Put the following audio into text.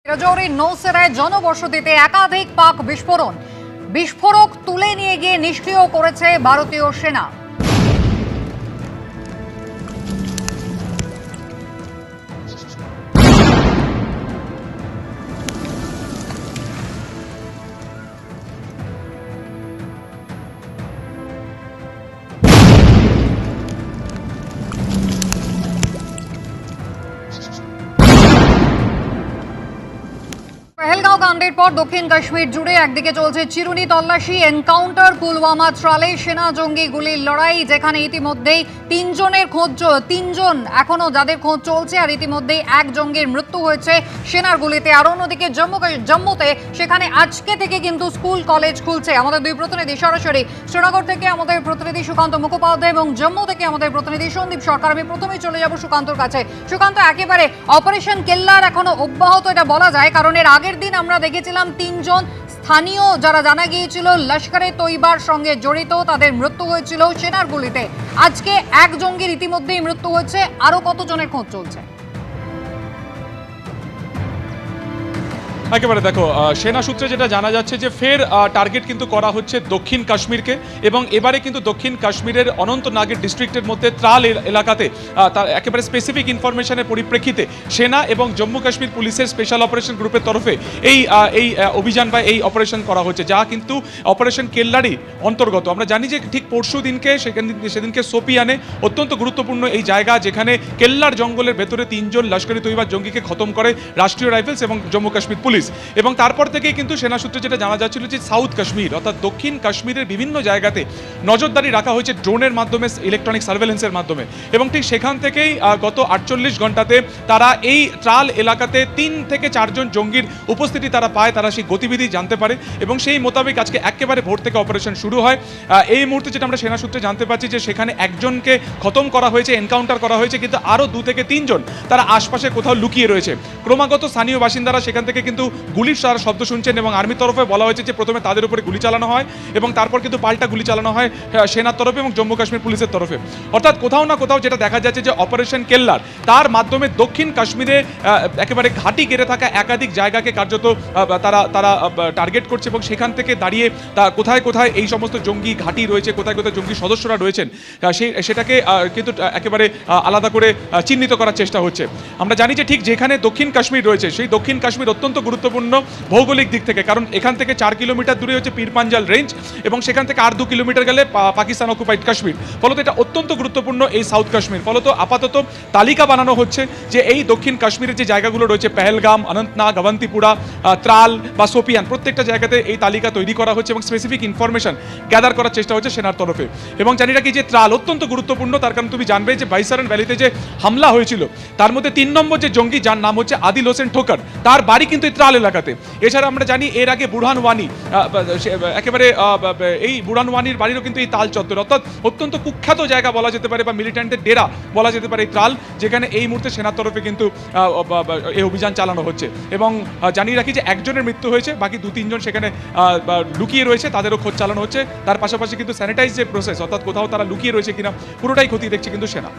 রাজৌরির নৌসেরায় জনবসতিতে একাধিক পাক বিস্ফোরক তুলে নিয়ে গিয়ে নিষ্ক্রিয় করেছে ভারতীয় সেনা। পহেলগাঁও কাণ্ডের পর দক্ষিণ কাশ্মীর জুড়ে একদিকে চলছে চিরুনি তল্লাশি, এনকাউন্টার, পুলওয়ামা ট্রালে সেনা জঙ্গি গুলির লড়াই, যেখানে ইতিমধ্যেই তিনজন এখনো যাদের খোঁজ চলছে, আর ইতিমধ্যেই এক জঙ্গির মৃত্যু হয়েছে সেনার গুলিতে। আর অন্যদিকে জম্মুতে সেখানে আজকে থেকে কিন্তু স্কুল কলেজ খুলছে। আমাদের দুই প্রতিনিধি সরাসরি শ্রীনগর থেকে আমাদের প্রতিনিধি সুকান্ত মুখোপাধ্যায় এবং জম্মু থেকে আমাদের প্রতিনিধি সন্দীপ সরকার। আমি প্রথমেই চলে যাব সুকান্তর কাছে। সুকান্ত, একেবারে অপারেশন কেল্লার এখনো অব্যাহত এটা বলা যায়, কারণ এর আগের দিন আমরা দেখেছিলাম তিনজন স্থানীয় যারা জানা গিয়েছিল লস্করে তৈবার সঙ্গে জড়িত, তাদের মৃত্যু হয়েছিল সেনার গুলিতে। আজকে এক জঙ্গির ইতিমধ্যেই মৃত্যু হয়েছে, আরো কতজনের খোঁজ চলছে? একেবারে দেখো, সেনা সূত্রে যেটা জানা যাচ্ছে যে ফের টার্গেট কিন্তু করা হচ্ছে দক্ষিণ কাশ্মীরকে, এবং এবারে কিন্তু দক্ষিণ কাশ্মীরের অনন্তনাগের ডিস্ট্রিক্টের মধ্যে ত্রাল এলাকাতে তার একেবারে স্পেসিফিক ইনফরমেশনের পরিপ্রেক্ষিতে সেনা এবং জম্মু কাশ্মীর পুলিশের স্পেশাল অপারেশন গ্রুপের তরফে এই অভিযান বা এই অপারেশন করা হচ্ছে, যা কিন্তু অপারেশন কেল্লারই অন্তর্গত। আমরা জানি যে ঠিক পরশু দিনকে সেদিনকে সোপিয়ানে অত্যন্ত গুরুত্বপূর্ণ এই জায়গা, যেখানে কেল্লার জঙ্গলের ভেতরে তিনজন লস্করি তৈবার জঙ্গিকে খতম করে রাষ্ট্রীয় রাইফেলস এবং জম্মু কাশ্মীর পুলিশ। এবং তারপর থেকেই কিন্তু সেনা সূত্রে যেটা জানা যাচ্ছিল যে সাউথ কাশ্মীর অর্থাৎ দক্ষিণ কাশ্মীরের বিভিন্ন জায়গাতে নজরদারি রাখা হয়েছে ড্রোনের মাধ্যমে, ইলেকট্রনিক সার্ভেলেন্সের মাধ্যমে, এবং ঠিক সেখান থেকেই গত 48 ঘন্টাতে তারা এই ট্রাল এলাকাতে 3 থেকে 4 জন জঙ্গির উপস্থিতি তারা পায়, তারা সেই গতিবিধি জানতে পারে, এবং সেই মোতাবেক আজকে একেবারে ভোর থেকে অপারেশন শুরু হয়। এই মুহূর্তে যেটা আমরা সেনা সূত্রে জানতে পারছি যে সেখানে একজনকে খতম করা হয়েছে, এনকাউন্টার করা হয়েছে, কিন্তু আরও 2 থেকে 3 জন তারা আশপাশে কোথাও লুকিয়ে রয়েছে। ক্রমাগত স্থানীয় বাসিন্দারা সেখান থেকে কিন্তু গুলির শব্দ শুনছেন, এবং আর্মির তরফে বলা হয়েছে যে প্রথমে তাদের উপরে গুলি চালানো হয় এবং তারপর কিন্তু পাল্টা গুলি চালানো হয় সেনার তরফে এবং জম্মু কাশ্মীর পুলিশের তরফে। অর্থাৎ কোথাও না কোথাও যেটা দেখা যাচ্ছে যে অপারেশন কেল্লার তার মাধ্যমে দক্ষিণ কাশ্মীরে একেবারে ঘাঁটি ঘিরে থাকা একাধিক জায়গাকে কার্যত তারা টার্গেট করছে, এবং সেখান থেকে দাঁড়িয়ে কোথায় কোথায় এই সমস্ত জঙ্গি ঘাঁটি রয়েছে, কোথায় কোথায় জঙ্গি সদস্যরা রয়েছেন, সেটাকে কিন্তু একেবারে আলাদা করে চিহ্নিত করার চেষ্টা হচ্ছে। আমরা জানি যে ঠিক যেখানে দক্ষিণ কাশ্মীর রয়েছে, সেই দক্ষিণ কাশ্মীর অত্যন্ত গুরুত্বপূর্ণ ভৌগোলিক দিক থেকে, কারণ এখান থেকে 4 কিলোমিটার দূরে হচ্ছে পীরপাঞ্জাল রেঞ্জ, এবং সেখান থেকে আর 2 কিলোমিটার গেলে পাকিস্তান অকুপাইড কাশ্মীর। ফলত এটা অত্যন্ত গুরুত্বপূর্ণ এই সাউথ কাশ্মীর। ফলত আপাতত তালিকা বানানো হচ্ছে যে এই দক্ষিণ কাশ্মীরের যে জায়গাগুলো রয়েছে, পেহেলগাম, অনন্তনাগ, অবন্তিপুরা, ত্রাল বা সোপিয়ান, প্রত্যেকটা জায়গাতে এই তালিকা তৈরি করা হচ্ছে এবং স্পেসিফিক ইনফরমেশন গ্যাদার করার চেষ্টা হচ্ছে সেনার তরফে। এবং জানি রাখি যে ত্রাল অত্যন্ত গুরুত্বপূর্ণ, তার কারণ তুমি জানবে যে বাইসারন ভ্যালিতে যে হামলা হয়েছিল তার মধ্যে 3 নম্বর যে জঙ্গি, যার নাম হচ্ছে আদিল হোসেন ঠোকর, তার বাড়ি কিন্তু এই ত্রাল এলাকাতে। এছাড়া আমরা জানি এর আগে বুরহান ওয়ানি, একেবারে এই বুরহান ওয়ানির বাড়িরও কিন্তু এই তাল চত্বর, অর্থাৎ অত্যন্ত কুখ্যাত জায়গা বলা যেতে পারে, বা মিলিট্যান্টদের ডেরা বলা যেতে পারে এই ত্রাল, যেখানে এই মুহূর্তে সেনার তরফে কিন্তু এই অভিযান চালানো হচ্ছে। এবং জানিয়ে রাখি যে একজনের মৃত্যু হয়েছে, বাকি 2-3 জন সেখানে লুকিয়ে রয়েছে, তাদেরও খোঁজ চালানো হচ্ছে। তার পাশাপাশি কিন্তু স্যানিটাইজ যে প্রসেস, অর্থাৎ কোথাও তারা লুকিয়ে রয়েছে কিনা, পুরোটাই খতিয়ে দেখছে কিন্তু সেনা।